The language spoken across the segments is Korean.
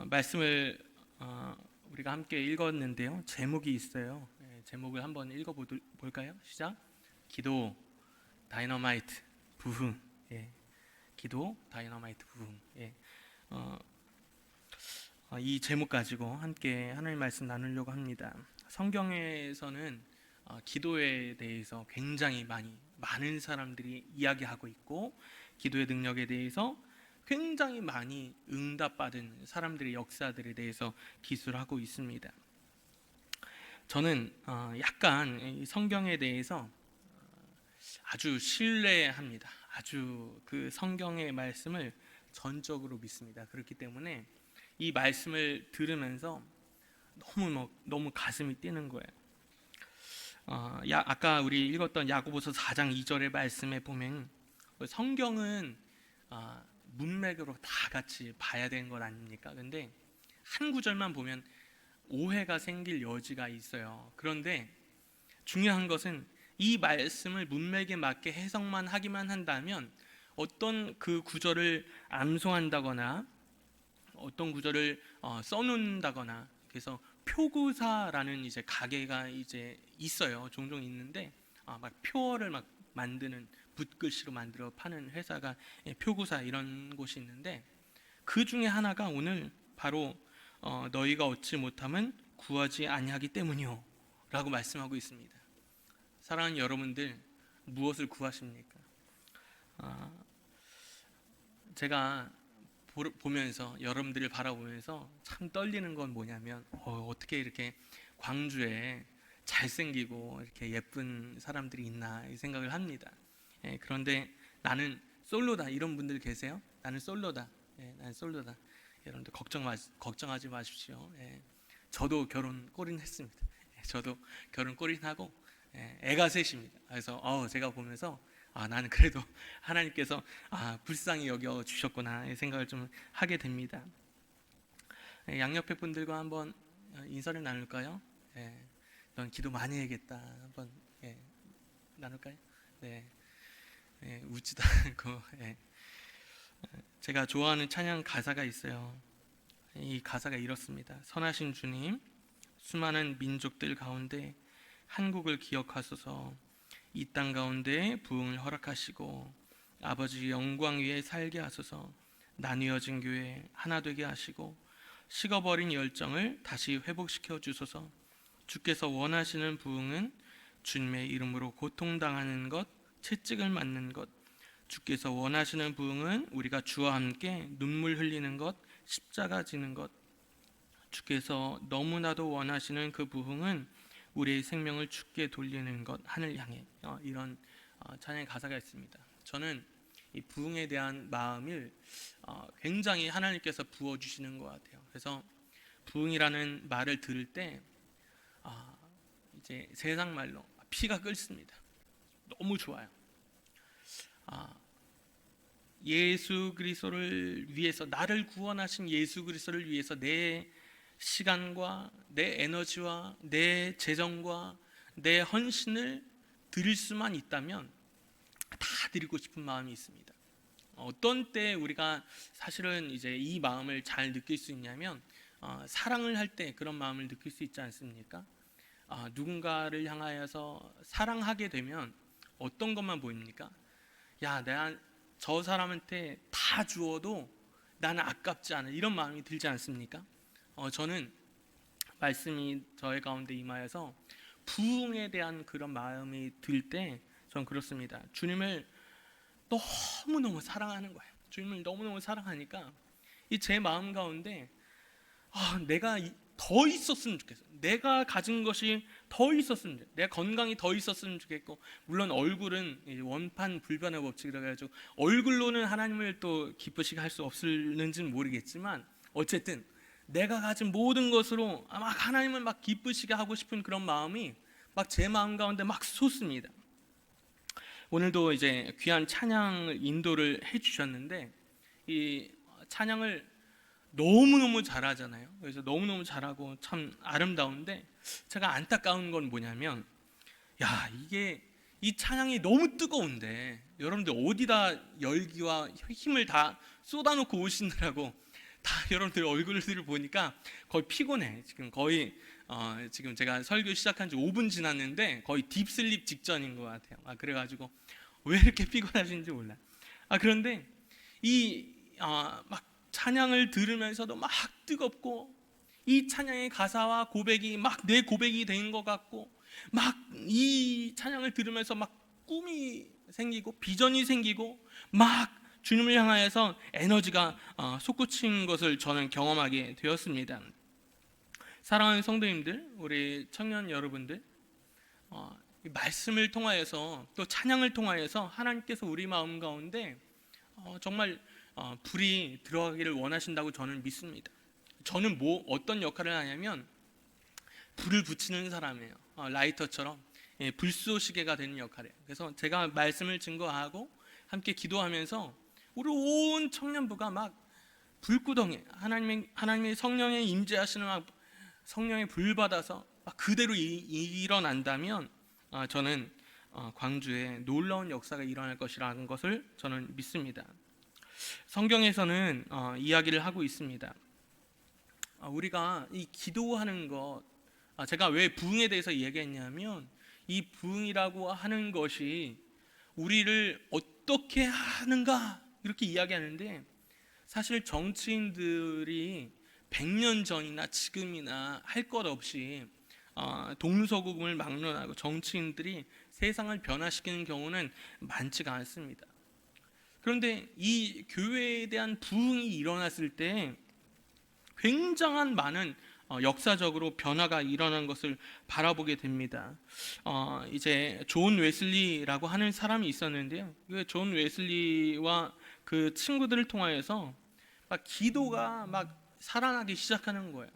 말씀을 우리가 함께 읽었는데요. 제목이 있어요. 제목을 한번 읽어볼까요? 시작. 기도, 다이너마이트, 부흥. 기도, 다이너마이트, 부흥. 이 제목 가지고 함께 하나님 말씀 나누려고 합니다. 성경에서는 기도에 대해서 굉장히 많은 사람들이 이야기하고 있고, 기도의 능력에 대해서 굉장히 많이 응답받은 사람들의 역사들에 대해서 기술하고 있습니다. 저는 약간 이 성경에 대해서 아주 신뢰합니다. 아주 그 성경의 말씀을 전적으로 믿습니다. 그렇기 때문에 이 말씀을 들으면서 너무 가슴이 뛰는 거예요. 아까 우리 읽었던 야고보서 4장 2절의 말씀에 보면 성경은 문맥으로 다 같이 봐야 되는 것 아닙니까? 근데 한 구절만 보면 오해가 생길 여지가 있어요. 그런데 중요한 것은 이 말씀을 문맥에 맞게 해석만 하기만 한다면 어떤 그 구절을 암송한다거나 어떤 구절을 써놓는다거나, 그래서 표구사라는 이제 가게가 이제 있어요. 종종 있는데 막 표어를 막 만드는, 붓글씨로 만들어 파는 회사가 표구사 이런 곳이 있는데, 그 중에 하나가 오늘 바로 너희가 얻지 못함은 구하지 아니하기 때문이요 라고 말씀하고 있습니다. 사랑하는 여러분들, 무엇을 구하십니까? 제가 보면서, 여러분들을 바라보면서 참 떨리는 건 뭐냐면 어떻게 이렇게 광주에 잘생기고 이렇게 예쁜 사람들이 있나 이 생각을 합니다. 그런데 나는 솔로다 이런 분들 계세요? 나는 솔로다. 나는 솔로다. 여러분들 걱정하지 마십시오. 저도 결혼 꼬린했습니다. 저도 결혼 꼬린하고 애가 셋입니다. 그래서 제가 보면서 나는 그래도 하나님께서 불쌍히 여겨 주셨구나 생각을 좀 하게 됩니다. 양옆에 분들과 한번 인사를 나눌까요? 넌 기도 많이 해야겠다. 한번 나눌까요? 네. 웃지도 않고. 제가 좋아하는 찬양 가사가 있어요. 이 가사가 이렇습니다. 선하신 주님, 수많은 민족들 가운데 한국을 기억하소서. 이 땅 가운데 부흥을 허락하시고 아버지 영광 위에 살게 하소서. 나뉘어진 교회 하나 되게 하시고 식어버린 열정을 다시 회복시켜 주소서. 주께서 원하시는 부흥은 주님의 이름으로 고통당하는 것, 채찍을 맞는 것. 주께서 원하시는 부흥은 우리가 주와 함께 눈물 흘리는 것, 십자가 지는 것. 주께서 너무나도 원하시는 그 부흥은 우리의 생명을 주께 돌리는 것, 하늘 향해. 이런 찬양의 가사가 있습니다. 저는 이 부흥에 대한 마음을 굉장히 하나님께서 부어주시는 것 같아요. 그래서 부흥이라는 말을 들을 때 이제 세상 말로 피가 끓습니다. 너무 좋아요. 예수 그리스도를 위해서, 나를 구원하신 예수 그리스도를 위해서 내 시간과 내 에너지와 내 재정과 내 헌신을 드릴 수만 있다면 다 드리고 싶은 마음이 있습니다. 어떤 때 우리가 사실은 이제 이 마음을 잘 느낄 수 있냐면 사랑을 할 때 그런 마음을 느낄 수 있지 않습니까? 누군가를 향하여서 사랑하게 되면 어떤 것만 보입니까? 내가 저 사람한테 다 주어도 나는 아깝지 않은 이런 마음이 들지 않습니까? 저는 말씀이 저의 가운데 임하여서 부흥에 대한 그런 마음이 들 때 전 그렇습니다. 주님을 너무너무 사랑하는 거예요. 주님을 너무너무 사랑하니까 이 제 마음 가운데 내가 더 있었으면 좋겠어. 내가 가진 것이 더 있었으면 좋겠어. 내 건강이 더 있었으면 좋겠고, 물론 얼굴은 원판 불변의 법칙이라 가지고 얼굴로는 하나님을 또 기쁘시게 할 수 없을는지는 모르겠지만, 어쨌든 내가 가진 모든 것으로 막 하나님을 막 기쁘시게 하고 싶은 그런 마음이 막 제 마음 가운데 막 솟습니다. 오늘도 이제 귀한 찬양을 인도를 해주셨는데, 이 찬양을 너무너무 잘하잖아요. 그래서 너무너무 잘하고 참 아름다운데, 제가 안타까운 건 뭐냐면 이게 이 찬양이 너무 뜨거운데 여러분들 어디다 열기와 힘을 다 쏟아놓고 오시느라고 다 여러분들 얼굴들을 보니까 거의 피곤해. 지금 제가 설교 시작한 지 5분 지났는데 거의 딥슬립 직전인 것 같아요. 그래가지고 왜 이렇게 피곤하신지 몰라. 그런데 막 찬양을 들으면서도 막 뜨겁고, 이 찬양의 가사와 고백이 막 내 고백이 된 것 같고, 막 이 찬양을 들으면서 막 꿈이 생기고 비전이 생기고, 막 주님을 향하여서 에너지가 솟구친 것을 저는 경험하게 되었습니다. 사랑하는 성도님들, 우리 청년 여러분들, 말씀을 통하여서 또 찬양을 통하여서 하나님께서 우리 마음 가운데 정말 불이 들어가기를 원하신다고 저는 믿습니다. 저는 어떤 역할을 하냐면 불을 붙이는 사람이에요. 라이터처럼 불쏘시개가 되는 역할이에요. 그래서 제가 말씀을 증거하고 함께 기도하면서 우리 온 청년부가 막 불구덩이, 하나님의 성령의 임재하시는 성령의 불 받아서 그대로 일어난다면 저는 광주에 놀라운 역사가 일어날 것이라는 것을 저는 믿습니다. 성경에서는 이야기를 하고 있습니다. 우리가 이 기도하는 것, 제가 왜 부흥에 대해서 얘기했냐면, 이 부흥이라고 하는 것이 우리를 어떻게 하는가 이렇게 이야기하는데, 사실 정치인들이 100년 전이나 지금이나 할 것 없이 동서고금을 막론하고 정치인들이 세상을 변화시키는 경우는 많지가 않습니다. 그런데 이 교회에 대한 부흥이 일어났을 때 굉장한 많은 역사적으로 변화가 일어난 것을 바라보게 됩니다. 이제 존 웨슬리라고 하는 사람이 있었는데요. 그 존 웨슬리와 그 친구들을 통하여서 막 기도가 막 살아나기 시작하는 거예요.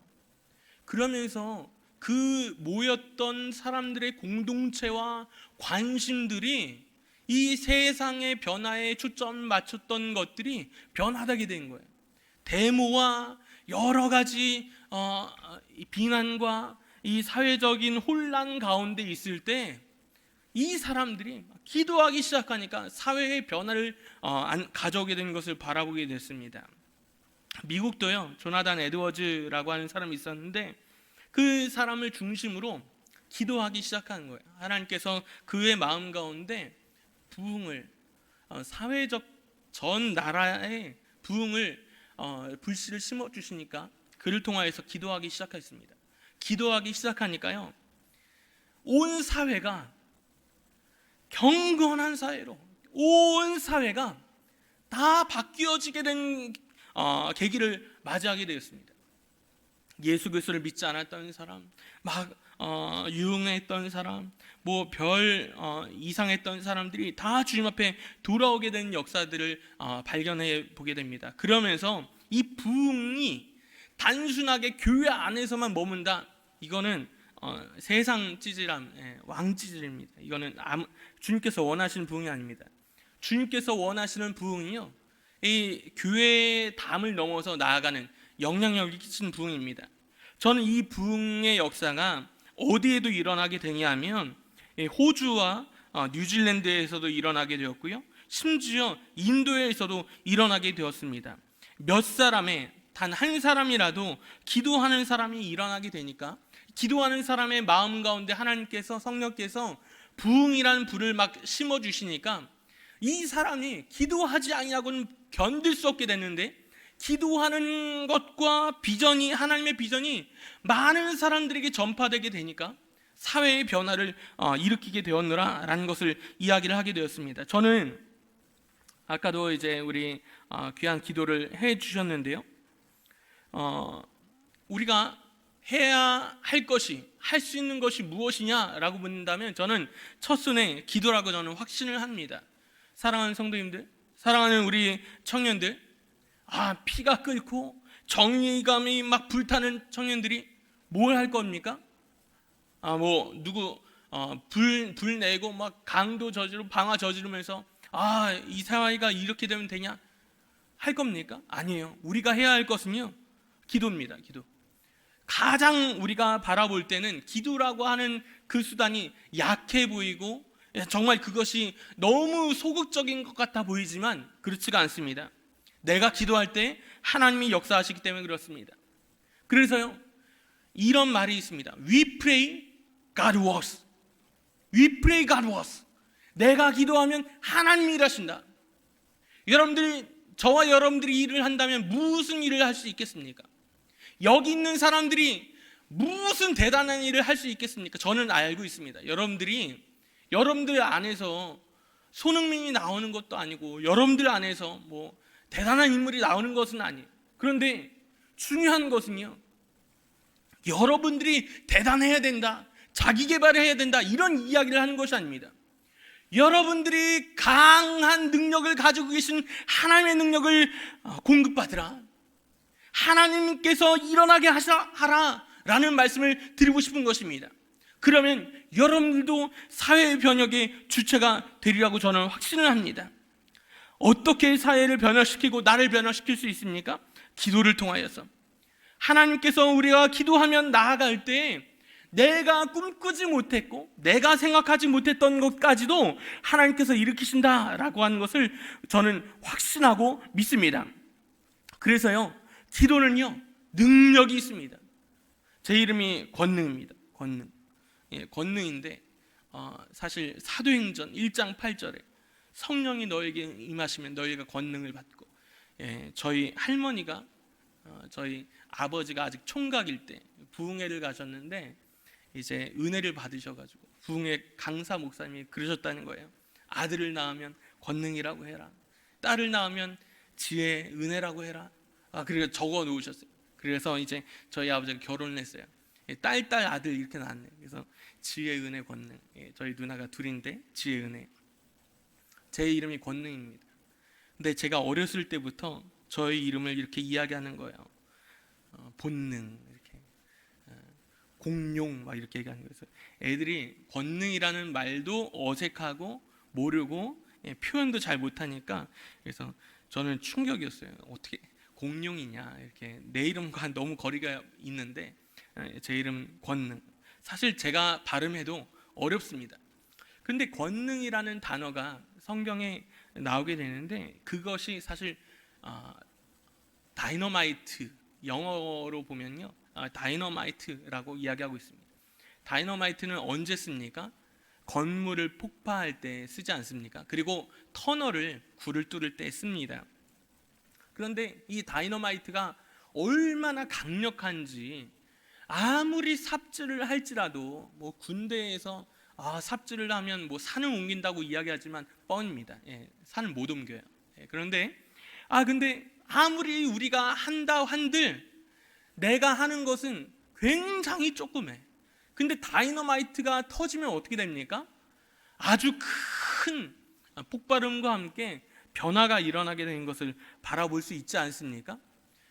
그러면서 그 모였던 사람들의 공동체와 관심들이 이 세상의 변화에 초점 맞췄던 것들이 변화되게 된 거예요. 데모와 여러 가지 비난과 이 사회적인 혼란 가운데 있을 때 이 사람들이 기도하기 시작하니까 사회의 변화를 가져오게 된 것을 바라보게 됐습니다. 미국도요, 조나단 에드워즈라고 하는 사람이 있었는데 그 사람을 중심으로 기도하기 시작하는 거예요. 하나님께서 그의 마음 가운데 부흥을, 사회적 전 나라의 부흥을 불씨를 심어주시니까 그를 통하여서 기도하기 시작했습니다. 기도하기 시작하니까요, 온 사회가 경건한 사회로, 온 사회가 다 바뀌어지게 된 계기를 맞이하게 되었습니다. 예수 그리스도를 믿지 않았던 사람, 막 유흥했던 사람, 별 이상했던 사람들이 다 주님 앞에 돌아오게 된 역사들을 발견해 보게 됩니다. 그러면서 이 부흥이 단순하게 교회 안에서만 머문다, 이거는 세상 찌질함, 왕찌질입니다. 이거는 주님께서 원하시는 부흥이 아닙니다. 주님께서 원하시는 부흥이요, 이 교회의 담을 넘어서 나아가는 영향력을 끼치는 부흥입니다. 저는 이 부흥의 역사가 어디에도 일어나게 되냐면 호주와 뉴질랜드에서도 일어나게 되었고요, 심지어 인도에서도 일어나게 되었습니다. 몇 사람의 단 한 사람이라도 기도하는 사람이 일어나게 되니까, 기도하는 사람의 마음 가운데 하나님께서, 성령께서 부흥이라는 불을 막 심어주시니까 이 사람이 기도하지 아니하고는 견딜 수 없게 됐는데, 기도하는 것과 비전이, 하나님의 비전이 많은 사람들에게 전파되게 되니까 사회의 변화를 일으키게 되었노라라는 것을 이야기를 하게 되었습니다. 저는 아까도 이제 우리 귀한 기도를 해 주셨는데요, 우리가 해야 할 것이, 할 수 있는 것이 무엇이냐라고 묻는다면 저는 첫순에 기도라고 저는 확신을 합니다. 사랑하는 성도님들, 사랑하는 우리 청년들, 피가 끓고 정의감이 막 불타는 청년들이 뭘 할 겁니까? 누구 불 내고 막 강도 저지르고 방화 저지르면서 이 사회가 이렇게 되면 되냐 할 겁니까? 아니에요. 우리가 해야 할 것은요, 기도입니다. 기도. 가장 우리가 바라볼 때는 기도라고 하는 그 수단이 약해 보이고 정말 그것이 너무 소극적인 것 같아 보이지만 그렇지가 않습니다. 내가 기도할 때 하나님이 역사하시기 때문에 그렇습니다. 그래서요, 이런 말이 있습니다. We pray, God works. We pray, God works. 내가 기도하면 하나님이 일하신다. 저와 여러분들이 일을 한다면 무슨 일을 할 수 있겠습니까? 여기 있는 사람들이 무슨 대단한 일을 할 수 있겠습니까? 저는 알고 있습니다. 여러분들 안에서 손흥민이 나오는 것도 아니고, 여러분들 안에서 뭐 대단한 인물이 나오는 것은 아니에요. 그런데 중요한 것은요, 여러분들이 대단해야 된다, 자기 개발해야 된다, 이런 이야기를 하는 것이 아닙니다. 여러분들이 강한 능력을 가지고 계신 하나님의 능력을 공급받으라, 하나님께서 일어나게 하라 라는 말씀을 드리고 싶은 것입니다. 그러면 여러분들도 사회의 변혁의 주체가 되리라고 저는 확신을 합니다. 어떻게 사회를 변화시키고 나를 변화시킬 수 있습니까? 기도를 통하여서. 하나님께서 우리가 기도하면 나아갈 때 내가 꿈꾸지 못했고 내가 생각하지 못했던 것까지도 하나님께서 일으키신다라고 하는 것을 저는 확신하고 믿습니다. 그래서요, 기도는요, 능력이 있습니다. 제 이름이 권능입니다. 권능인데 사실 사도행전 1장 8절에 성령이 너에게 임하시면 너희가 권능을 받고, 저희 할머니가 저희 아버지가 아직 총각일 때 부흥회를 가셨는데 이제 은혜를 받으셔가지고 부흥회 강사 목사님이 그러셨다는 거예요. 아들을 낳으면 권능이라고 해라, 딸을 낳으면 지혜 은혜라고 해라. 그리고 적어 놓으셨어요. 그래서 이제 저희 아버지가 결혼을 했어요. 딸 아들 이렇게 낳았네요. 그래서 지혜 은혜 권능. 저희 누나가 둘인데 지혜 은혜. 제 이름이 권능입니다. 근데 제가 어렸을 때부터 저희 이름을 이렇게 이야기하는 거예요. 본능, 이렇게 공룡 막 이렇게 얘기하는 거예요. 애들이 권능이라는 말도 어색하고 모르고 표현도 잘 못하니까, 그래서 저는 충격이었어요. 어떻게 공룡이냐, 이렇게 내 이름과 너무 거리가 있는데 제 이름 권능. 사실 제가 발음해도 어렵습니다. 근데 권능이라는 단어가 성경에 나오게 되는데 그것이 사실 다이너마이트, 영어로 보면요, 다이너마이트라고 이야기하고 있습니다. 다이너마이트는 언제 씁니까? 건물을 폭파할 때 쓰지 않습니까? 그리고 터널을 굴을 뚫을 때 씁니다. 그런데 이 다이너마이트가 얼마나 강력한지, 아무리 삽질을 할지라도, 뭐 군대에서 삽질을 하면 뭐 산을 옮긴다고 이야기하지만 뻥입니다. 산을 못 옮겨요. 그런데 근데 아무리 우리가 한다 한들 내가 하는 것은 굉장히 조그매. 근데 다이너마이트가 터지면 어떻게 됩니까? 아주 큰 폭발음과 함께 변화가 일어나게 되는 것을 바라볼 수 있지 않습니까?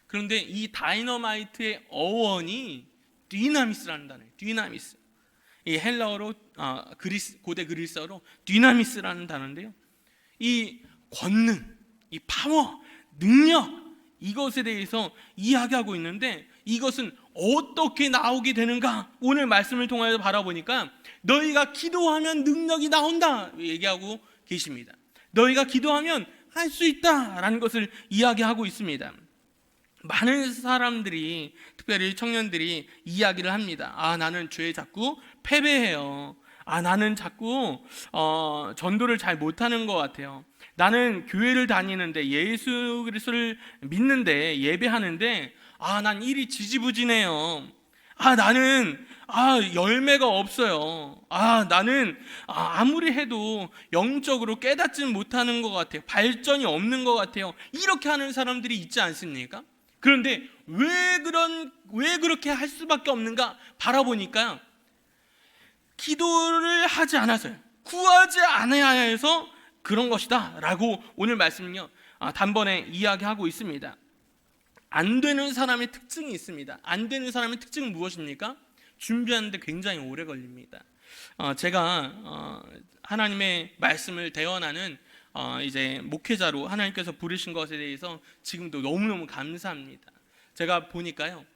그런데 이 다이너마이트의 어원이 디나미스라는 단어예요. 디나미스. 이 헬라어로 고대 그리스어로 디나미스라는 단어인데요, 이 권능, 이 파워, 능력, 이것에 대해서 이야기하고 있는데 이것은 어떻게 나오게 되는가? 오늘 말씀을 통하여 바라보니까 너희가 기도하면 능력이 나온다 얘기하고 계십니다. 너희가 기도하면 할 수 있다라는 것을 이야기하고 있습니다. 많은 사람들이, 특별히 청년들이 이야기를 합니다. 나는 죄에 자꾸 패배해요. 나는 자꾸 전도를 잘 못하는 것 같아요. 나는 교회를 다니는데, 예수 그리스도를 믿는데, 예배하는데 난 일이 지지부진해요. 나는 열매가 없어요. 나는 아무리 해도 영적으로 깨닫지는 못하는 것 같아요. 발전이 없는 것 같아요. 이렇게 하는 사람들이 있지 않습니까? 그런데 왜 그렇게 할 수밖에 없는가 바라보니까 기도를 하지 않아서요, 구하지 않아야 해서 그런 것이다 라고 오늘 말씀은요 단번에 이야기하고 있습니다. 안 되는 사람의 특징이 있습니다. 안 되는 사람의 특징은 무엇입니까? 준비하는데 굉장히 오래 걸립니다. 제가 하나님의 말씀을 대언하는 이제 목회자로 하나님께서 부르신 것에 대해서 지금도 너무너무 감사합니다. 제가 보니까요,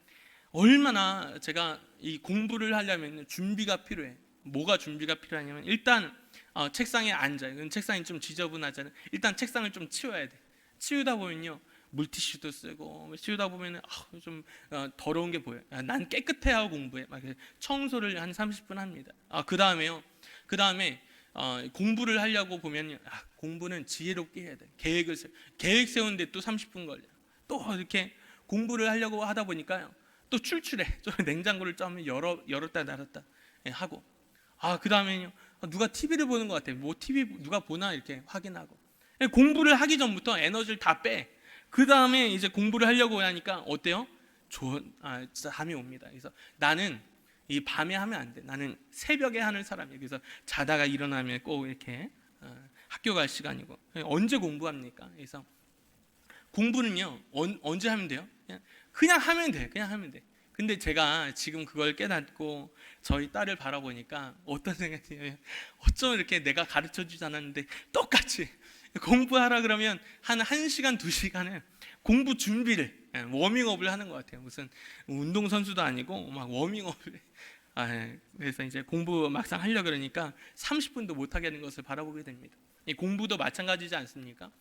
얼마나 제가 이 공부를 하려면 준비가 필요해. 뭐가 준비가 필요하냐면, 일단 책상에 앉아요. 책상이 좀 지저분하잖아요. 일단 책상을 좀 치워야 돼. 치우다 보면요, 물티슈도 쓰고 씌우다 보면 좀 더러운 게 보여요. 난 깨끗해야 하고 공부해. 막 청소를 한 30분 합니다. 그 다음에 공부를 하려고 보면 공부는 지혜롭게 해야 돼. 계획 세우는데 또 30분 걸려. 또 이렇게 공부를 하려고 하다 보니까요, 또 출출해. 좀 냉장고를 좀 열었다 닫았다 하고. 그 다음에요, 누가 TV를 보는 것 같아. 뭐 TV 누가 보나 이렇게 확인하고. 공부를 하기 전부터 에너지를 다 빼. 그 다음에 이제 공부를 하려고 하니까 어때요? 진짜 잠이 옵니다. 그래서 나는 이 밤에 하면 안 돼. 나는 새벽에 하는 사람이에요. 그래서 자다가 일어나면 꼭 이렇게 학교 갈 시간이고. 언제 공부합니까? 그래서 공부는요, 언제 하면 돼요? 그냥 하면 돼. 그냥 하면 돼. 근데 제가 지금 그걸 깨닫고 저희 딸을 바라보니까 어떤 생각이에요? 어쩜 이렇게 내가 가르쳐주지 않았는데 똑같이 공부하라 그러면 한 1시간, 2시간을 공부 준비를, 워밍업을 하는 것 같아요. 무슨 운동선수도 아니고 막 워밍업을. 그래서 이제 공부 막상 하려고 그러니까 30분도 못하게 하는 것을 바라보게 됩니다. 이 공부도 마찬가지지 않습니까?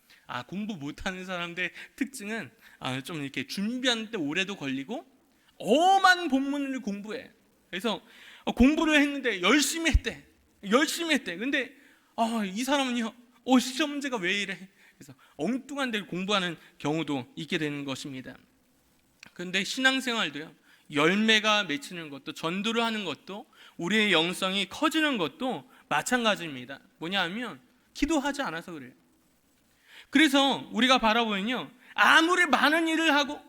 공부 못하는 사람들의 특징은 좀 이렇게 준비하는 때 오래도 걸리고 엄한 본문을 공부해. 그래서 공부를 했는데 열심히 했대. 근데 이 사람은요, 시험 문제가 왜 이래? 그래서 엉뚱한 데를 공부하는 경우도 있게 되는 것입니다. 그런데 신앙생활도요, 열매가 맺히는 것도, 전도를 하는 것도, 우리의 영성이 커지는 것도 마찬가지입니다. 뭐냐 하면 기도하지 않아서 그래요. 그래서 우리가 바라보면요, 아무리 많은 일을 하고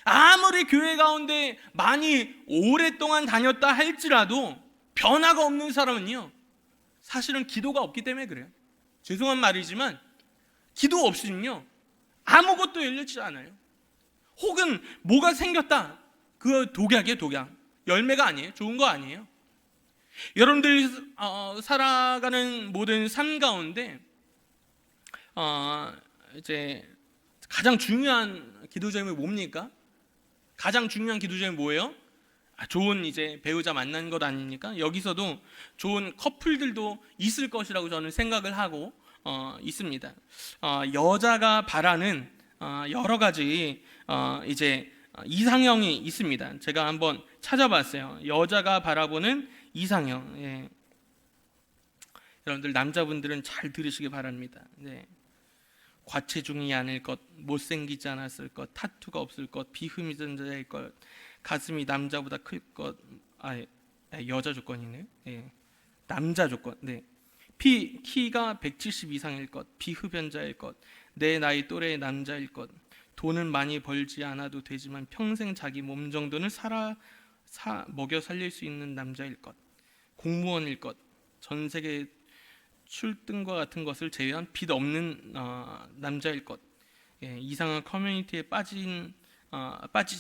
아무리 교회 가운데 많이 오랫동안 다녔다 할지라도 변화가 없는 사람은요, 사실은 기도가 없기 때문에 그래요. 죄송한 말이지만 기도 없이는요, 아무것도 열리지 않아요. 혹은 뭐가 생겼다, 그 독약이에요. 독약. 열매가 아니에요. 좋은 거 아니에요. 여러분들이 살아가는 모든 삶 가운데 이제 가장 중요한 기도점이 뭡니까? 가장 중요한 기도점이 뭐예요? 좋은 이제 배우자 만나는 것 아닙니까? 여기서도 좋은 커플들도 있을 것이라고 저는 생각을 하고 있습니다. 여자가 바라는 여러 가지 이제 이상형이 있습니다. 제가 한번 찾아봤어요. 여자가 바라보는 이상형. 예. 여러분들 남자분들은 잘 들으시기 바랍니다. 네. 과체중이 않을 것, 못생기지 않았을 것, 타투가 없을 것, 비흠이전자일 것, 가슴이 남자보다 클 것. 여자 조건이네요. 예. 남자 조건. 네. 키가 170 이상일 것, 비흡연자일 것, 내 나이 또래의 남자일 것, 돈은 많이 벌지 않아도 되지만 평생 자기 몸 정도는 먹여 살릴 수 있는 남자일 것, 공무원일 것, 전 세계 출등과 같은 것을 제외한 빚 없는 남자일 것, 이상한 커뮤니티에 빠지지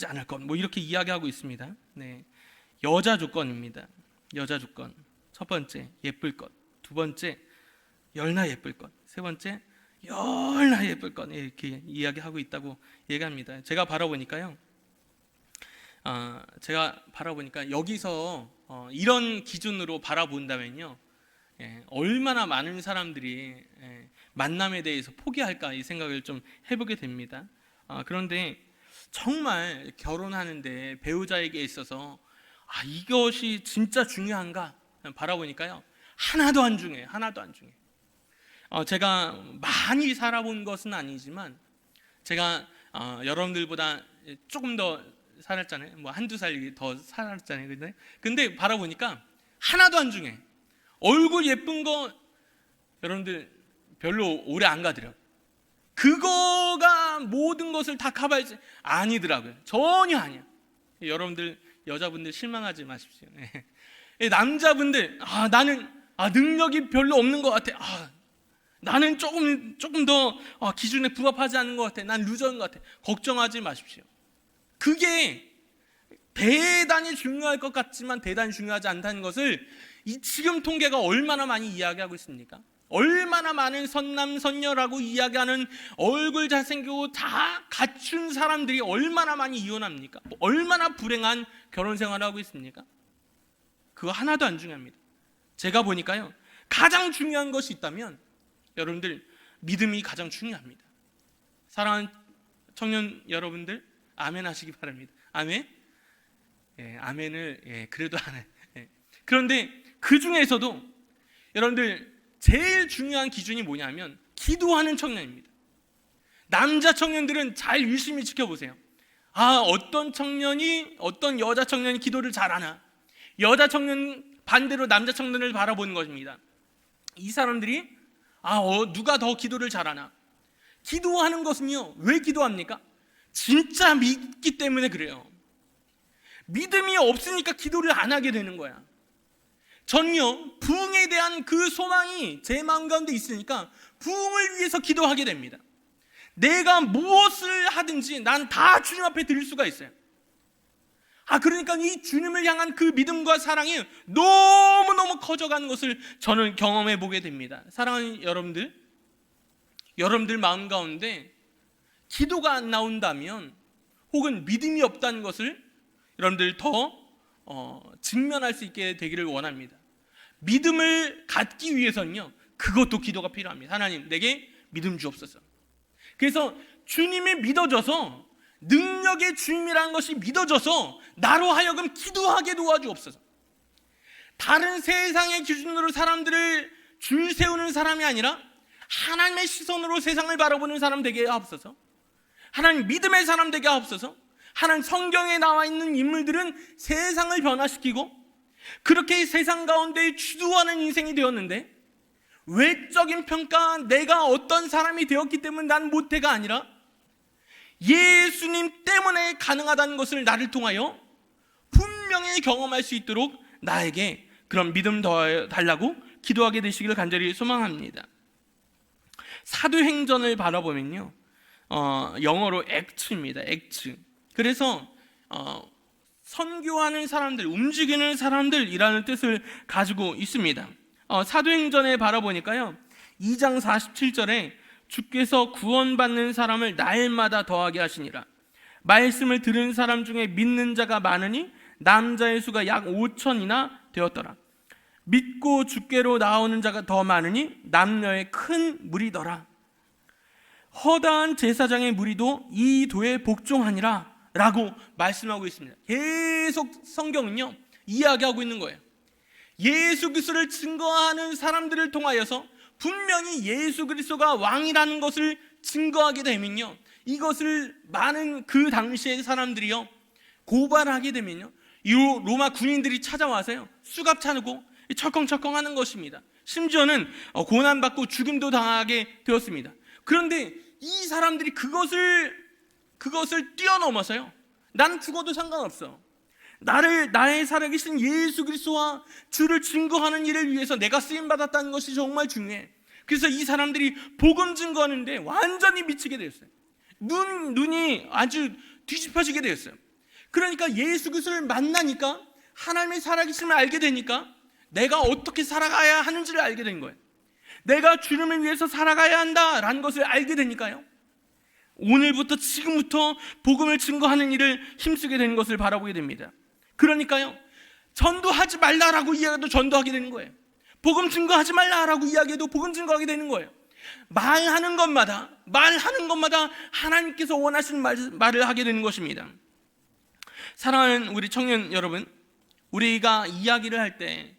않을 것, 뭐 이렇게 이야기하고 있습니다. 네. 여자 조건입니다. 여자 조건. 첫 번째, 예쁠 것. 두 번째, 열나 예쁠 것. 세 번째, 열나 예쁠 것. 이렇게 이야기하고 있다고 얘기합니다. 제가 바라보니까요, 여기서 이런 기준으로 바라본다면요, 얼마나 많은 사람들이 만남에 대해서 포기할까 이 생각을 좀 해보게 됩니다. 그런데 정말 결혼하는데 배우자에게 있어서 이것이 진짜 중요한가 바라보니까요, 하나도 안 중요해요. 제가 많이 살아본 것은 아니지만 제가 여러분들보다 조금 더 살았잖아요. 뭐 한두 살 더 살았잖아요. 근데 바라보니까 하나도 안 중요해. 얼굴 예쁜 거 여러분들 별로 오래 안 가더라고요. 그거가 모든 것을 다 커버할지 아니더라고요. 전혀 아니야. 여러분들 여자분들 실망하지 마십시오. 남자분들 나는 능력이 별로 없는 것 같아. 나는 조금 더 기준에 부합하지 않는 것 같아. 난 루저인 것 같아. 걱정하지 마십시오. 그게 대단히 중요할 것 같지만 대단히 중요하지 않다는 것을 지금 통계가 얼마나 많이 이야기하고 있습니까? 얼마나 많은 선남 선녀라고 이야기하는 얼굴 잘생기고 다 갖춘 사람들이 얼마나 많이 이혼합니까? 얼마나 불행한 결혼 생활을 하고 있습니까? 그거 하나도 안 중요합니다. 제가 보니까요, 가장 중요한 것이 있다면 여러분들 믿음이 가장 중요합니다. 사랑하는 청년 여러분들 아멘 하시기 바랍니다. 아멘. 아멘을 그래도 안 해. 그런데 그 중에서도 여러분들 제일 중요한 기준이 뭐냐면 기도하는 청년입니다. 남자 청년들은 잘 유심히 지켜보세요. 어떤 여자 청년이 기도를 잘하나, 여자 청년 반대로 남자 청년을 바라보는 것입니다. 이 사람들이 누가 더 기도를 잘하나. 기도하는 것은요, 왜 기도합니까? 진짜 믿기 때문에 그래요. 믿음이 없으니까 기도를 안 하게 되는 거야. 전요, 부흥에 대한 그 소망이 제 마음 가운데 있으니까 부흥을 위해서 기도하게 됩니다. 내가 무엇을 하든지 난 다 주님 앞에 드릴 수가 있어요. 그러니까 이 주님을 향한 그 믿음과 사랑이 너무너무 커져가는 것을 저는 경험해 보게 됩니다. 사랑하는 여러분들 마음 가운데 기도가 안 나온다면, 혹은 믿음이 없다는 것을 여러분들 더 직면할 수 있게 되기를 원합니다. 믿음을 갖기 위해서는요, 그것도 기도가 필요합니다. 하나님, 내게 믿음 주옵소서. 그래서 주님이 믿어져서, 능력의 주님이라는 것이 믿어져서 나로 하여금 기도하게 도와주옵소서. 다른 세상의 기준으로 사람들을 줄 세우는 사람이 아니라 하나님의 시선으로 세상을 바라보는 사람 되게 하옵소서. 하나님 믿음의 사람 되게 하옵소서. 하나님 성경에 나와 있는 인물들은 세상을 변화시키고 그렇게 세상 가운데 주도하는 인생이 되었는데, 외적인 평가, 내가 어떤 사람이 되었기 때문에 난 못해가 아니라 예수님 때문에 가능하다는 것을 나를 통하여 분명히 경험할 수 있도록 나에게 그런 믿음 더 달라고 기도하게 되시기를 간절히 소망합니다. 사도행전을 바라보면요, 영어로 액츠입니다. 액츠. 그래서 선교하는 사람들, 움직이는 사람들이라는 뜻을 가지고 있습니다. 사도행전에 바라보니까요, 2장 47절에 주께서 구원받는 사람을 날마다 더하게 하시니라. 말씀을 들은 사람 중에 믿는 자가 많으니 남자의 수가 약 5천이나 되었더라. 믿고 주께로 나오는 자가 더 많으니 남녀의 큰 무리더라. 허다한 제사장의 무리도 이 도에 복종하니라 라고 말씀하고 있습니다. 계속 성경은요, 이야기하고 있는 거예요. 예수 그리스도를 증거하는 사람들을 통하여서 분명히 예수 그리스도가 왕이라는 것을 증거하게 되면요, 이것을 많은 그 당시의 사람들이요 고발하게 되면요, 이 로마 군인들이 찾아와서요 수갑 차고 철컹철컹 하는 것입니다. 심지어는 고난받고 죽임도 당하게 되었습니다. 그런데 이 사람들이 그것을 뛰어넘어서요, 난 죽어도 상관없어, 나의 살아계신 예수 그리스도와 주를 증거하는 일을 위해서 내가 쓰임받았다는 것이 정말 중요해. 그래서 이 사람들이 복음 증거하는데 완전히 미치게 되었어요. 눈이 아주 뒤집혀지게 되었어요. 그러니까 예수 그리스도를 만나니까, 하나님의 살아계심을 알게 되니까 내가 어떻게 살아가야 하는지를 알게 된 거예요. 내가 주님을 위해서 살아가야 한다라는 것을 알게 되니까요, 오늘부터 지금부터 복음을 증거하는 일을 힘쓰게 되는 것을 바라보게 됩니다. 그러니까요, 전도하지 말라라고 이야기해도 전도하게 되는 거예요. 복음 증거하지 말라라고 이야기해도 복음 증거하게 되는 거예요. 말하는 것마다 하나님께서 원하시는 말을 하게 되는 것입니다. 사랑하는 우리 청년 여러분, 우리가 이야기를 할 때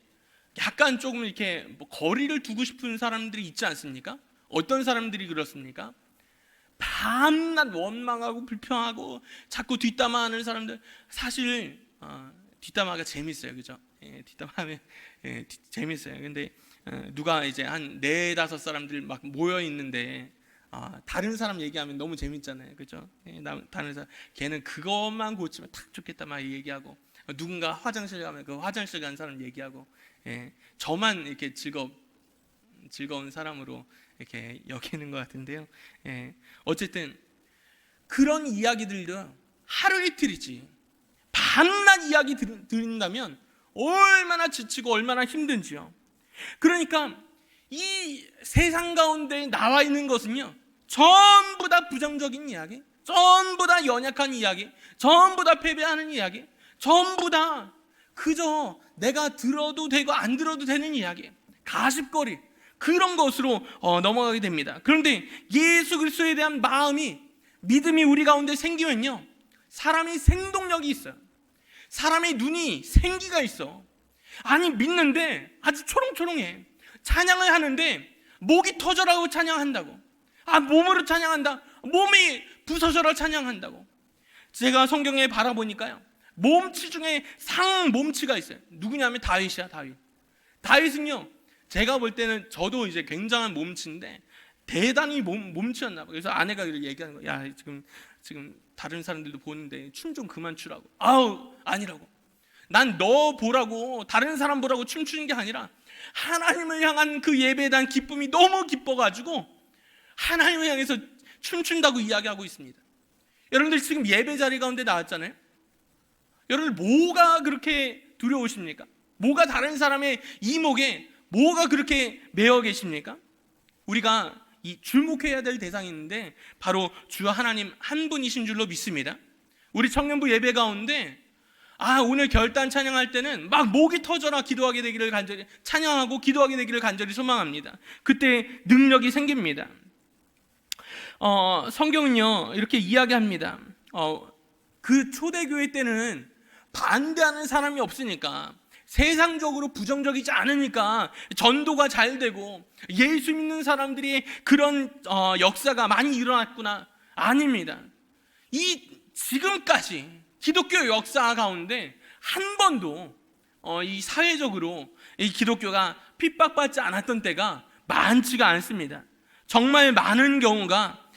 약간 조금 이렇게 거리를 두고 싶은 사람들이 있지 않습니까? 어떤 사람들이 그렇습니까? 밤낮 원망하고 불평하고 자꾸 뒷담화하는 사람들, 사실 뒷담화가 재밌어요, 그죠? 뒷담화하면 재밌어요. 근데 누가 이제 한 4-5 사람들 막 모여 있는데 다른 사람 얘기하면 너무 재밌잖아요, 그죠? 다른 사람, 걔는 그것만 고치면 탁 좋겠다 막 얘기하고, 누군가 화장실 가면 그 화장실 간 사람 얘기하고, 저만 이렇게 즐거운 사람으로 이렇게 여기는 것 같은데요. 어쨌든 그런 이야기들도 하루 이틀이지, 밤낮 이야기 들은다면 얼마나 지치고 얼마나 힘든지요. 그러니까 이 세상 가운데 나와 있는 것은요, 전부 다 부정적인 이야기, 전부 다 연약한 이야기, 전부 다 패배하는 이야기, 전부 다 그저 내가 들어도 되고 안 들어도 되는 이야기, 가십거리, 그런 것으로 넘어가게 됩니다. 그런데 예수 그리스도에 대한 마음이 믿음이 우리 가운데 생기면요, 사람이 생동력이 있어요. 사람의 눈이 생기가 있어. 아니, 믿는데 아주 초롱초롱해. 찬양을 하는데 목이 터져라고 찬양한다고. 몸으로 찬양한다. 몸이 부서져라 찬양한다고. 제가 성경에 바라보니까요, 몸치 중에 상 몸치가 있어요. 누구냐면 다윗이야. 다윗은요, 제가 볼 때는 저도 이제 굉장한 몸치인데 대단히 몸치였나 봐. 그래서 아내가 이렇게 얘기하는 거야. 야, 지금 다른 사람들도 보는데 춤 좀 그만 추라고. 아니라고. 난 너 보라고, 다른 사람 보라고 춤추는 게 아니라 하나님을 향한 그 예배에 대한 기쁨이 너무 기뻐가지고 하나님을 향해서 춤춘다고 이야기하고 있습니다. 여러분들 지금 예배 자리 가운데 나왔잖아요. 여러분들 뭐가 그렇게 두려우십니까? 뭐가 다른 사람의 이목에 뭐가 그렇게 매여 계십니까? 우리가 이 주목해야 될 대상이 있는데 바로 주 하나님 한 분이신 줄로 믿습니다. 우리 청년부 예배 가운데 오늘 결단 찬양할 때는 막 목이 터져라 기도하게 되기를 간절히 찬양하고 기도하게 되기를 간절히 소망합니다. 그때 능력이 생깁니다. 성경은요 이렇게 이야기합니다. 그 초대교회 때는 반대하는 사람이 없으니까, 세상적으로 부정적이지 않으니까 전도가 잘 되고 예수 믿는 사람들이 그런 역사가 많이 일어났구나. 아닙니다. 지금까지 기독교 역사 가운데 한 번도 이 사회적으로 이 기독교가 핍박받지 않았던 때가 많지가 않습니다. 정말 많은 경우가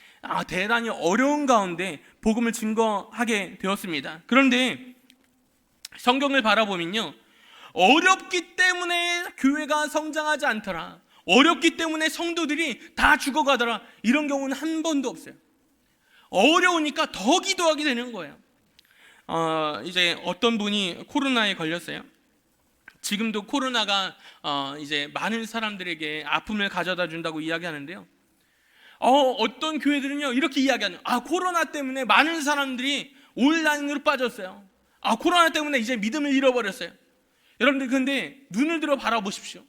대단히 어려운 가운데 복음을 증거하게 되었습니다. 그런데 성경을 바라보면요, 어렵기 때문에 교회가 성장하지 않더라, 어렵기 때문에 성도들이 다 죽어가더라, 이런 경우는 한 번도 없어요. 어려우니까 더 기도하게 되는 거예요. 이제 어떤 분이 코로나에 걸렸어요. 지금도 코로나가 이제 많은 사람들에게 아픔을 가져다 준다고 이야기하는데요. 어떤 교회들은요 이렇게 이야기하는, 코로나 때문에 많은 사람들이 온라인으로 빠졌어요. 코로나 때문에 이제 믿음을 잃어버렸어요. 여러분들 근데 눈을 들어 바라보십시오.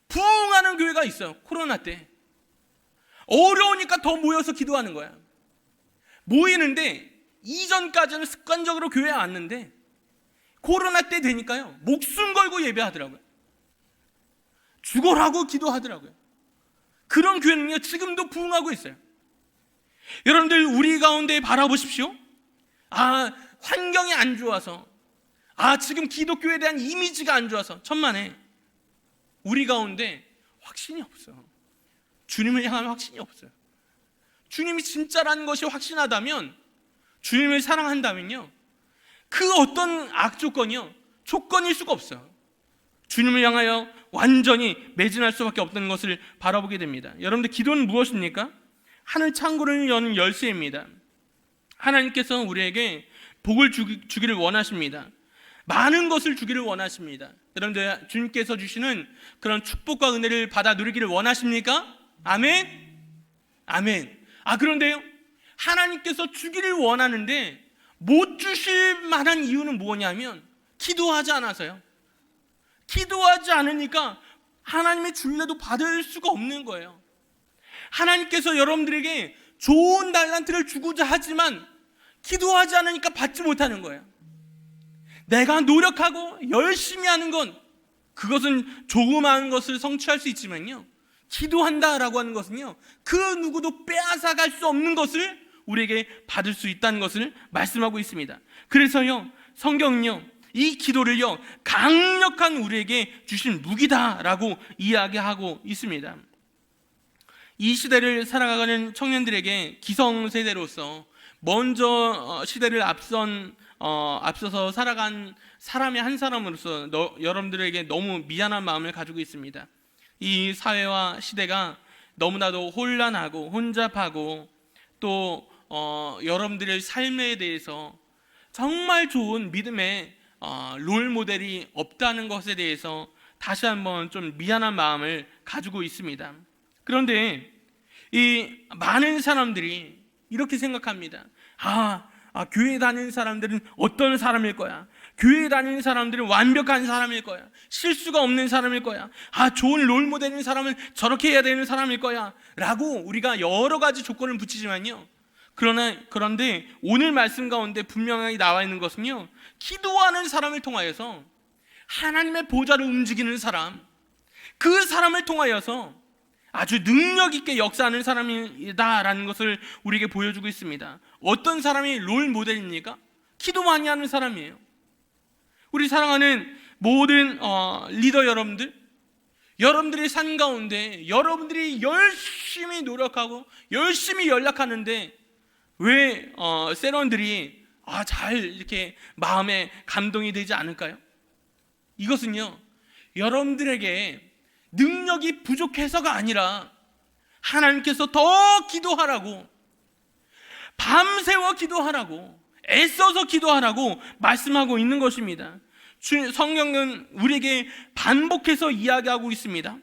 부흥하는 교회가 있어요. 코로나 때 어려우니까 더 모여서 기도하는 거야. 모이는데 이전까지는 습관적으로 교회에 왔는데 코로나 때 되니까요 목숨 걸고 예배하더라고요. 죽어라고 기도하더라고요. 그런 교회는요 지금도 부흥하고 있어요. 여러분들 우리 가운데 바라보십시오. 환경이 안 좋아서, 지금 기독교에 대한 이미지가 안 좋아서 천만에 우리 가운데 확신이 없어요. 주님을 향한 확신이 없어요. 주님이 진짜라는 것이 확신하다면, 주님을 사랑한다면요 그 어떤 악조건이요 조건일 수가 없어요. 주님을 향하여 완전히 매진할 수밖에 없다는 것을 바라보게 됩니다. 여러분들 기도는 무엇입니까? 하늘 창고를 여는 열쇠입니다. 하나님께서 우리에게 복을 주기를 원하십니다. 많은 것을 주기를 원하십니다. 여러분들 주님께서 주시는 그런 축복과 은혜를 받아 누리기를 원하십니까? 아멘? 아멘. 그런데요 하나님께서 주기를 원하는데 못 주실 만한 이유는 뭐냐면 기도하지 않아서요. 기도하지 않으니까 하나님의 줄래도 받을 수가 없는 거예요. 하나님께서 여러분들에게 좋은 달란트를 주고자 하지만 기도하지 않으니까 받지 못하는 거예요. 내가 노력하고 열심히 하는 건, 그것은 조그마한 것을 성취할 수 있지만요, 기도한다라고 하는 것은요 그 누구도 빼앗아갈 수 없는 것을 우리에게 받을 수 있다는 것을 말씀하고 있습니다. 그래서요 성경은요 이 기도를요 강력한 우리에게 주신 무기다라고 이야기하고 있습니다. 이 시대를 살아가는 청년들에게 기성세대로서 먼저 시대를 앞서서 살아간 사람의 한 사람으로서 여러분들에게 너무 미안한 마음을 가지고 있습니다. 이 사회와 시대가 너무나도 혼란하고 혼잡하고 또 여러분들의 삶에 대해서 정말 좋은 믿음의 롤 모델이 없다는 것에 대해서 다시 한번 좀 미안한 마음을 가지고 있습니다. 그런데 이 많은 사람들이 이렇게 생각합니다. 교회 다니는 사람들은 어떤 사람일 거야? 교회 다니는 사람들은 완벽한 사람일 거야. 실수가 없는 사람일 거야. 좋은 롤 모델인 사람은 저렇게 해야 되는 사람일 거야 라고 우리가 여러 가지 조건을 붙이지만요 그런데 오늘 말씀 가운데 분명하게 나와 있는 것은요, 기도하는 사람을 통하여서 하나님의 보좌를 움직이는 사람, 그 사람을 통하여서 아주 능력 있게 역사하는 사람이다라는 것을 우리에게 보여주고 있습니다. 어떤 사람이 롤 모델입니까? 기도 많이 하는 사람이에요. 우리 사랑하는 모든 리더 여러분들의 삶 가운데 여러분들이 열심히 노력하고 열심히 연락하는데 왜 세런들이 잘 이렇게 마음에 감동이 되지 않을까요? 이것은요, 여러분들에게 능력이 부족해서가 아니라 하나님께서 더 기도하라고, 밤새워 기도하라고, 애써서 기도하라고 말씀하고 있는 것입니다. 성경은 우리에게 반복해서 이야기하고 있습니다.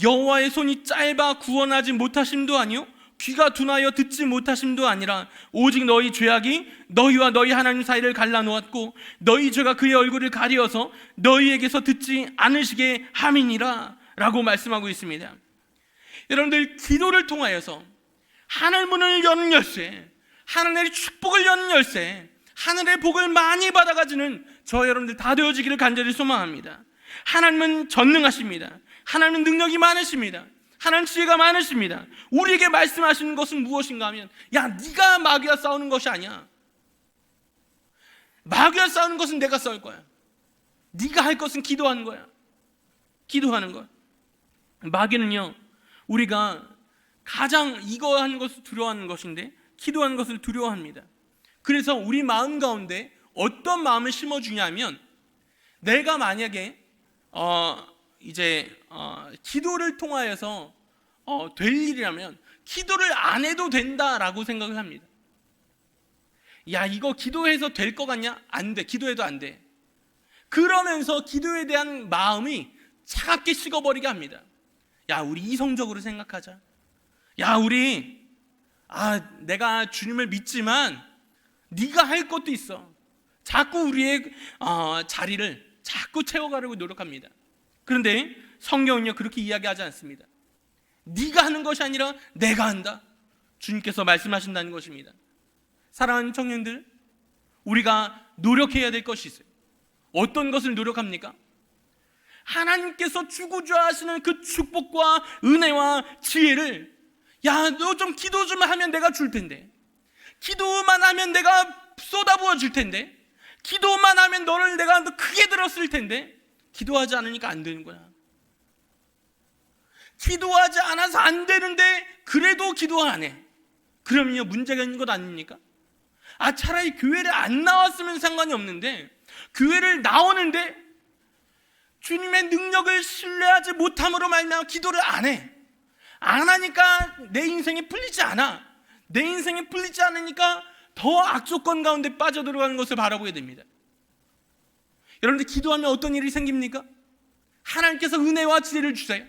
여호와의 손이 짧아 구원하지 못하심도 아니요 귀가 둔하여 듣지 못하심도 아니라 오직 너희 죄악이 너희와 너희 하나님 사이를 갈라놓았고 너희 죄가 그의 얼굴을 가리어서 너희에게서 듣지 않으시게 함이니라 라고 말씀하고 있습니다. 여러분들, 기도를 통하여서 하늘 문을 여는 열쇠, 하늘의 축복을 여는 열쇠, 하늘의 복을 많이 받아가지는 저 여러분들 다 되어지기를 간절히 소망합니다. 하나님은 전능하십니다. 하나님은 능력이 많으십니다. 하나님 지혜가 많으십니다. 우리에게 말씀하시는 것은 무엇인가 하면, 야, 네가 마귀와 싸우는 것이 아니야. 마귀와 싸우는 것은 내가 싸울 거야. 네가 할 것은 기도하는 거야. 기도하는 거야. 마귀는요, 우리가 가장 이거 하는 것을 두려워하는 것인데 기도하는 것을 두려워합니다. 그래서 우리 마음 가운데 어떤 마음을 심어주냐면, 내가 만약에 기도를 통하여서 될 일이라면 기도를 안 해도 된다라고 생각을 합니다. 야, 이거 기도해서 될 것 같냐? 안 돼. 기도해도 안 돼. 그러면서 기도에 대한 마음이 차갑게 식어버리게 합니다. 야, 우리 이성적으로 생각하자. 야, 내가 주님을 믿지만 네가 할 것도 있어. 자꾸 우리의 자리를 자꾸 채워가려고 노력합니다. 그런데 성경은요, 그렇게 이야기하지 않습니다. 네가 하는 것이 아니라 내가 한다. 주님께서 말씀하신다는 것입니다. 사랑하는 청년들, 우리가 노력해야 될 것이 있어요. 어떤 것을 노력합니까? 하나님께서 주고자 하시는 그 축복과 은혜와 지혜를, 야, 너 좀 기도 좀 하면 내가 줄 텐데, 기도만 하면 내가 쏟아부어 줄 텐데, 기도만 하면 너를 내가 더 크게 들었을 텐데, 기도하지 않으니까 안 되는 거야. 기도하지 않아서 안 되는데 그래도 기도 안 해. 그러면요, 문제가 있는 것 아닙니까? 차라리 교회를 안 나왔으면 상관이 없는데 교회를 나오는데 주님의 능력을 신뢰하지 못함으로 말미암아 기도를 안 해. 안 하니까 내 인생이 풀리지 않아. 내 인생이 풀리지 않으니까 더 악조건 가운데 빠져들어가는 것을 바라보게 됩니다. 여러분들, 기도하면 어떤 일이 생깁니까? 하나님께서 은혜와 지혜를 주세요.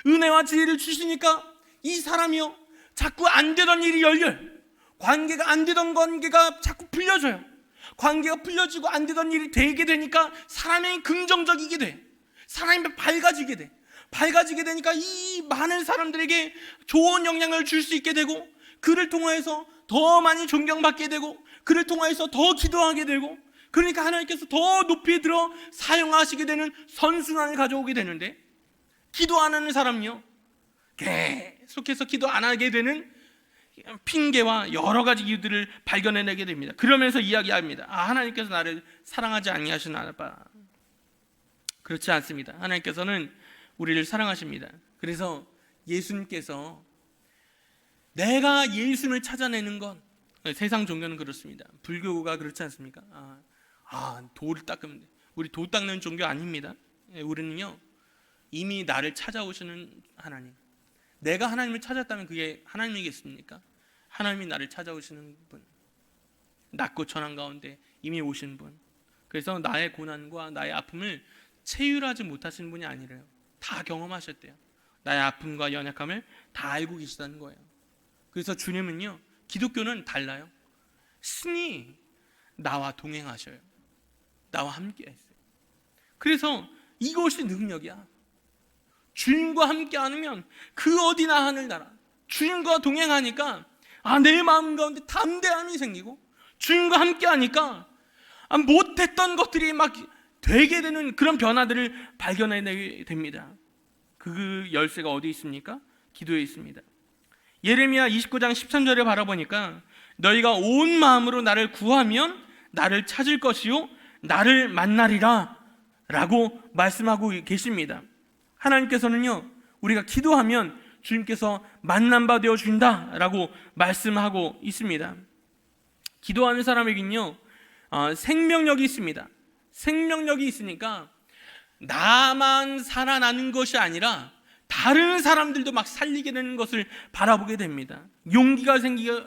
은혜와 지혜를 주시니까 이 사람이요, 자꾸 안 되던 일이 열려요. 관계가 안 되던 관계가 자꾸 풀려져요. 관계가 풀려지고 안 되던 일이 되게 되니까 사람이 긍정적이게 돼. 사람이 밝아지게 돼. 밝아지게 되니까 이 많은 사람들에게 좋은 영향을 줄 수 있게 되고, 그를 통해서 더 많이 존경받게 되고, 그를 통해서 더 기도하게 되고, 그러니까 하나님께서 더 높이 들어 사용하시게 되는 선순환을 가져오게 되는데, 기도 안 하는 사람은요, 계속해서 기도 안 하게 되는 핑계와 여러 가지 이유들을 발견해내게 됩니다. 그러면서 이야기합니다. 하나님께서 나를 사랑하지 아니하시나 봐. 그렇지 않습니다. 하나님께서는 우리를 사랑하십니다. 그래서 예수님께서, 내가 예수님을 찾아내는 건, 세상 종교는 그렇습니다. 불교가 그렇지 않습니까? 돌을 닦으면 돼. 우리 돌 닦는 종교 아닙니다. 우리는요, 이미 나를 찾아오시는 하나님, 내가 하나님을 찾았다면 그게 하나님이겠습니까? 하나님이 나를 찾아오시는 분, 낮고 천한 가운데 이미 오신 분, 그래서 나의 고난과 나의 아픔을 체휼하지 못하시는 분이 아니래요. 다 경험하셨대요. 나의 아픔과 연약함을 다 알고 계시다는 거예요. 그래서 주님은요, 기독교는 달라요. 신이 나와 동행하셔요. 나와 함께 했어요. 그래서 이것이 능력이야. 주님과 함께 하면 그 어디나 하늘나라. 주님과 동행하니까 내 마음 가운데 담대함이 생기고 주님과 함께 하니까 못했던 것들이 막 되게 되는 그런 변화들을 발견해내게 됩니다. 그 열쇠가 어디 있습니까? 기도에 있습니다. 예레미야 29장 13절에 바라보니까 너희가 온 마음으로 나를 구하면 나를 찾을 것이요 나를 만나리라 라고 말씀하고 계십니다. 하나님께서는요, 우리가 기도하면 주님께서 만난 바 되어 준다 라고 말씀하고 있습니다. 기도하는 사람에게는요, 생명력이 있습니다. 생명력이 있으니까 나만 살아나는 것이 아니라 다른 사람들도 막 살리게 되는 것을 바라보게 됩니다. 용기가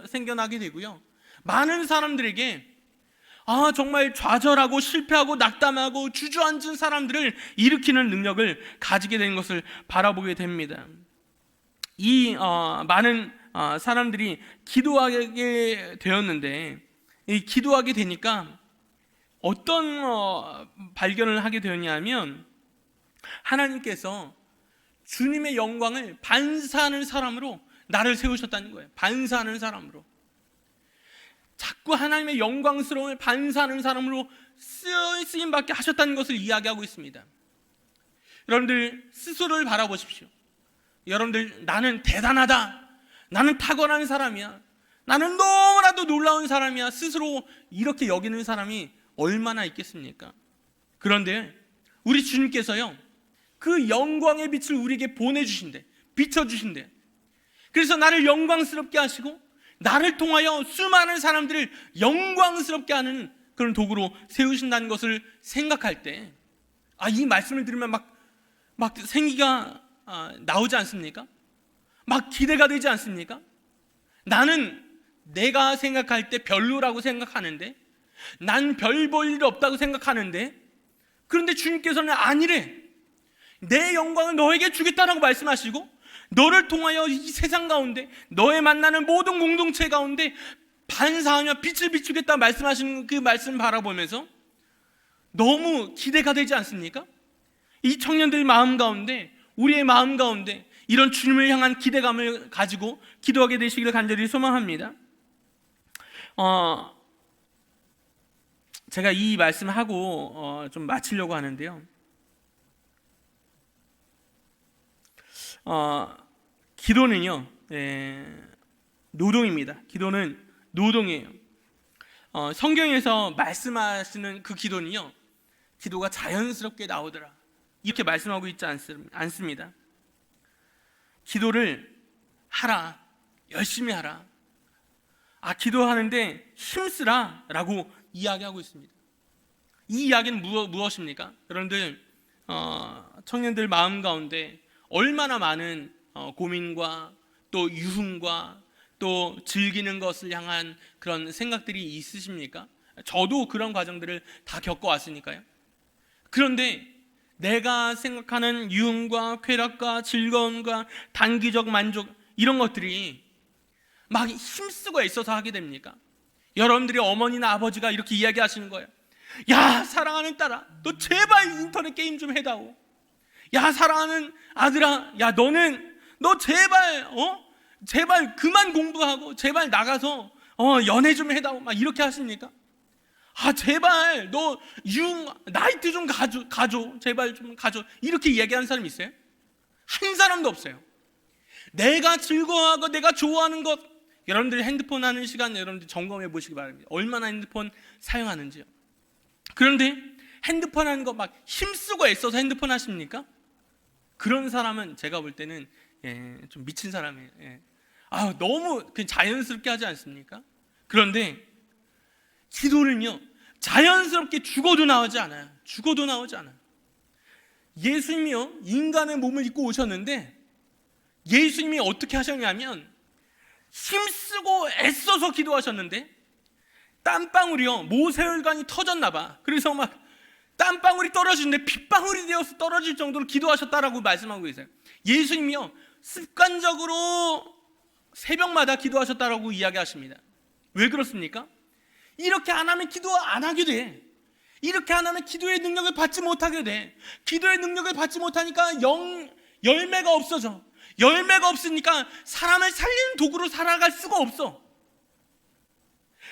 생겨나게 되고요, 많은 사람들에게 정말 좌절하고 실패하고 낙담하고 주저앉은 사람들을 일으키는 능력을 가지게 되는 것을 바라보게 됩니다. 이 많은 사람들이 기도하게 되었는데, 이 기도하게 되니까 어떤 발견을 하게 되었냐면, 하나님께서 주님의 영광을 반사하는 사람으로 나를 세우셨다는 거예요. 반사하는 사람으로. 자꾸 하나님의 영광스러움을 반사하는 사람으로 쓰임받게 하셨다는 것을 이야기하고 있습니다. 여러분들 스스로를 바라보십시오. 여러분들, 나는 대단하다, 나는 탁월한 사람이야, 나는 너무나도 놀라운 사람이야, 스스로 이렇게 여기는 사람이 얼마나 있겠습니까? 그런데 우리 주님께서요, 그 영광의 빛을 우리에게 보내주신대, 비춰주신대. 그래서 나를 영광스럽게 하시고 나를 통하여 수많은 사람들을 영광스럽게 하는 그런 도구로 세우신다는 것을 생각할 때, 이 말씀을 들으면 막 생기가 나오지 않습니까? 막 기대가 되지 않습니까? 나는 내가 생각할 때 별로라고 생각하는데, 난 별 볼 일 없다고 생각하는데, 그런데 주님께서는 아니래, 내 영광을 너에게 주겠다라고 말씀하시고, 너를 통하여 이 세상 가운데 너의 만나는 모든 공동체 가운데 반사하며 빛을 비추겠다 말씀하시는 그 말씀 바라보면서 너무 기대가 되지 않습니까? 이 청년들 마음 가운데, 우리의 마음 가운데 이런 주님을 향한 기대감을 가지고 기도하게 되시기를 간절히 소망합니다. 제가 이 말씀하고 좀 마치려고 하는데요, 기도는요, 노동입니다. 기도는 노동이에요. 성경에서 말씀하시는 그 기도는요, 기도가 자연스럽게 나오더라, 이렇게 말씀하고 있지 않습니다. 기도를 하라, 열심히 하라, 기도하는데 힘쓰라 라고 이야기하고 있습니다. 이 이야기는 무엇입니까? 여러분들, 청년들 마음 가운데 얼마나 많은 고민과 또 유흥과 또 즐기는 것을 향한 그런 생각들이 있으십니까? 저도 그런 과정들을 다 겪어왔으니까요. 그런데 내가 생각하는 유흥과 쾌락과 즐거움과 단기적 만족, 이런 것들이 막 힘쓰고 애써서 하게 됩니까? 여러분들의 어머니나 아버지가 이렇게 이야기하시는 거예요. 야, 사랑하는 딸아, 너 제발 인터넷 게임 좀 해다오. 야, 사랑하는 아들아, 야, 너 제발 그만 공부하고 제발 나가서 연애 좀 해다오. 막 이렇게 하십니까? 제발 너 나이트 좀 가져, 제발 좀 가져, 이렇게 이야기하는 사람 있어요? 한 사람도 없어요. 내가 즐거워하고 내가 좋아하는 것, 여러분들이 핸드폰 하는 시간 여러분들 점검해 보시기 바랍니다. 얼마나 핸드폰 사용하는지요. 그런데 핸드폰 하는 거 막 힘쓰고 애써서 핸드폰 하십니까? 그런 사람은 제가 볼 때는 좀 미친 사람이에요. 너무 그냥 자연스럽게 하지 않습니까? 그런데 기도는요, 자연스럽게 죽어도 나오지 않아요. 죽어도 나오지 않아요. 예수님이요, 인간의 몸을 입고 오셨는데 예수님이 어떻게 하셨냐면 힘쓰고 애써서 기도하셨는데 땀방울이요, 모세혈관이 터졌나 봐. 그래서 막 땀방울이 떨어지는데 핏방울이 되어서 떨어질 정도로 기도하셨다라고 말씀하고 계세요. 예수님이요, 습관적으로 새벽마다 기도하셨다라고 이야기하십니다. 왜 그렇습니까? 이렇게 안 하면 기도 안 하게 돼. 이렇게 안 하면 기도의 능력을 받지 못하게 돼. 기도의 능력을 받지 못하니까 열매가 없어져. 열매가 없으니까 사람을 살리는 도구로 살아갈 수가 없어.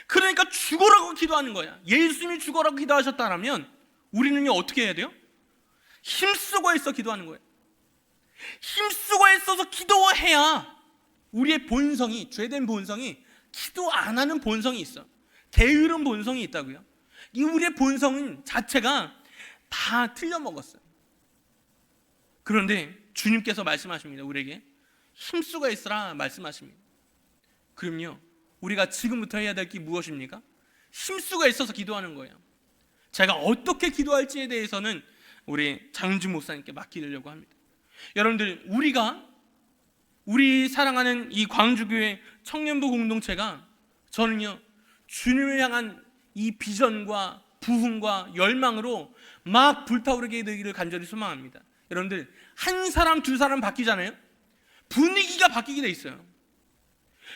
그러니까 죽어라고 기도하는 거야. 예수님이 죽어라고 기도하셨다면 우리는요 어떻게 해야 돼요? 힘쓰고 애써 기도하는 거예요. 힘쓰고 애써서 기도해야 우리의 본성이, 죄된 본성이 기도 안 하는 본성이 있어. 게으른 본성이 있다고요. 이 우리의 본성 자체가 다 틀려먹었어요. 그런데 주님께서 말씀하십니다. 우리에게 힘쓰고 있으라 말씀하십니다. 그럼요, 우리가 지금부터 해야 될 게 무엇입니까? 힘쓰고 있어서 기도하는 거예요. 제가 어떻게 기도할지에 대해서는 우리 장윤주 목사님께 맡기려고 합니다. 여러분들, 우리 사랑하는 이 광주교회 청년부 공동체가 저는요 주님을 향한 이 비전과 부흥과 열망으로 막 불타오르게 되기를 간절히 소망합니다. 여러분들, 한 사람 두 사람 바뀌잖아요. 분위기가 바뀌게 돼 있어요.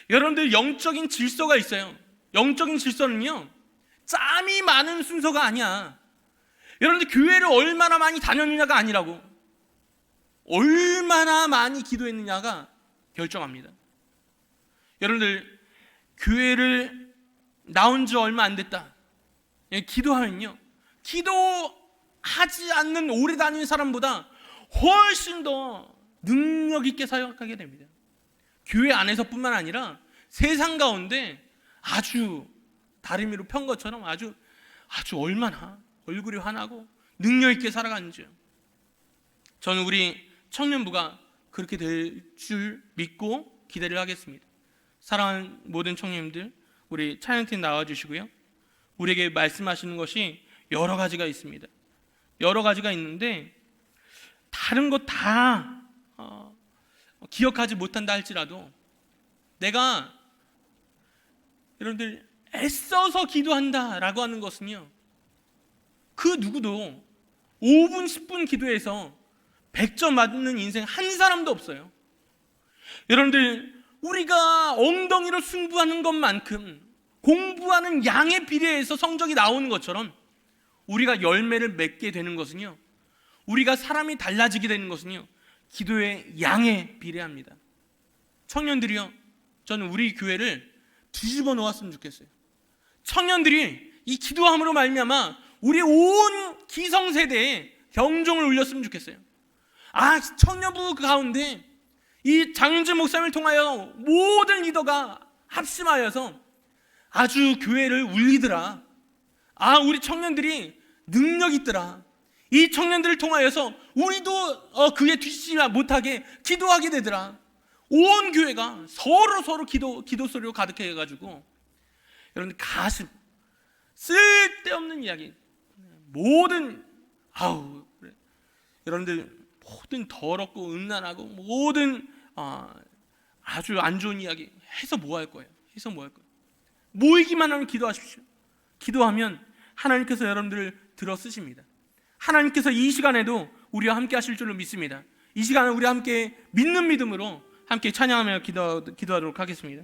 여러분들, 영적인 질서가 있어요. 영적인 질서는요 짬이 많은 순서가 아니야. 여러분들, 교회를 얼마나 많이 다녔느냐가 아니라고, 얼마나 많이 기도했느냐가 결정합니다. 여러분들, 교회를 나온 지 얼마 안 됐다, 기도하면요 기도하지 않는 오래 다닌 사람보다 훨씬 더 능력 있게 사역하게 됩니다. 교회 안에서뿐만 아니라 세상 가운데 아주 다리 위로 편 것처럼 아주 얼마나 얼굴이 환하고 능력 있게 살아가는지요. 저는 우리 청년부가 그렇게 될 줄 믿고 기대를 하겠습니다. 사랑하는 모든 청년들, 우리 찬양팀 나와주시고요. 우리에게 말씀하시는 것이 여러 가지가 있습니다. 여러 가지가 있는데 다른 것 다 기억하지 못한다 할지라도 내가, 여러분들, 애써서 기도한다라고 하는 것은요 그 누구도 5분 10분 기도해서 100점 맞는 인생 한 사람도 없어요. 여러분들, 우리가 엉덩이로 승부하는 것만큼 공부하는 양에 비례해서 성적이 나오는 것처럼 우리가 열매를 맺게 되는 것은요, 우리가 사람이 달라지게 되는 것은요 기도의 양에 비례합니다. 청년들이요, 저는 우리 교회를 뒤집어 놓았으면 좋겠어요. 청년들이 이 기도함으로 말미암아 우리 온 기성세대에 경종을 울렸으면 좋겠어요. 청년부 가운데 이 장윤주 목사님을 통하여 모든 리더가 합심하여서 아주 교회를 울리더라. 우리 청년들이 능력 있더라. 이 청년들을 통하여서 우리도 그에 뒤지지 못하게 기도하게 되더라. 온 교회가 서로 기도 소리로 가득해가지고, 여러분들, 가슴 쓸데없는 이야기, 모든 여러분들, 모든 더럽고 음란하고 모든 아주 안 좋은 이야기 해서 뭐 할 거예요? 모이기만 하면 기도하십시오. 기도하면 하나님께서 여러분들을 들어 쓰십니다. 하나님께서 이 시간에도 우리와 함께 하실 줄로 믿습니다. 이 시간에 우리 함께 믿는 믿음으로 함께 찬양하며 기도하도록 하겠습니다.